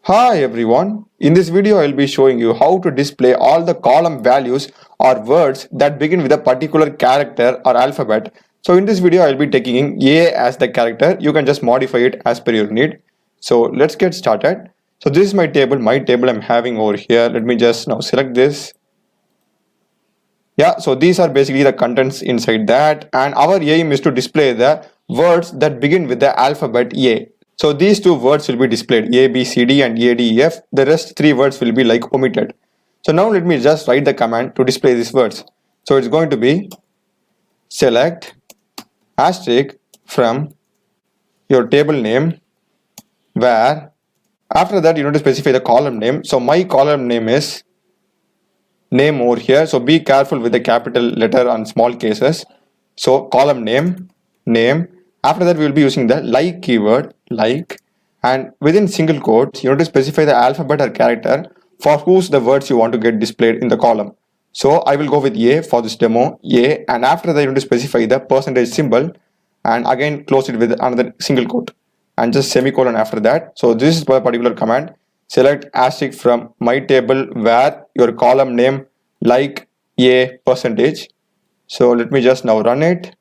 Hi everyone, in this video I will be showing you how to display all the column values or words that begin with a particular character or alphabet. So in this video I will be taking A as the character. You can just modify it as per your need. So let's get started. So this is my table I'm having over here. Let me just now select this. Yeah, so these are basically the contents inside that, and our aim is to display the words that begin with the alphabet A. So these two words will be displayed, A, B, C, D and A, D, E, F. The rest three words will be like omitted. So now let me just write the command to display these words. So it's going to be select asterisk from your table name, where after that you need to specify the column name. So my column name is name over here. So be careful with the capital letter and small cases. So column name. After that we will be using the like keyword, like, and within single quotes you need to specify the alphabet or character for whose the words you want to get displayed in the column. So I will go with A for this demo, A, and after that you need to specify the percentage symbol and again close it with another single quote and just semicolon after that. So this is for a particular command. Select asterisk from my table where your column name like A percentage. So let me just now run it.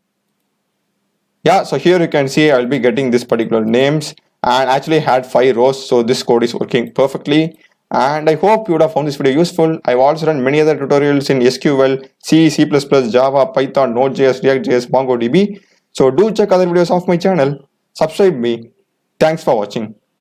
Yeah, so here you can see I'll be getting this particular names and actually had 5 rows. So this code is working perfectly. And I hope you would have found this video useful. I've also done many other tutorials in SQL, C, C++, Java, Python, Node.js, React.js, MongoDB. So do check other videos of my channel. Subscribe me. Thanks for watching.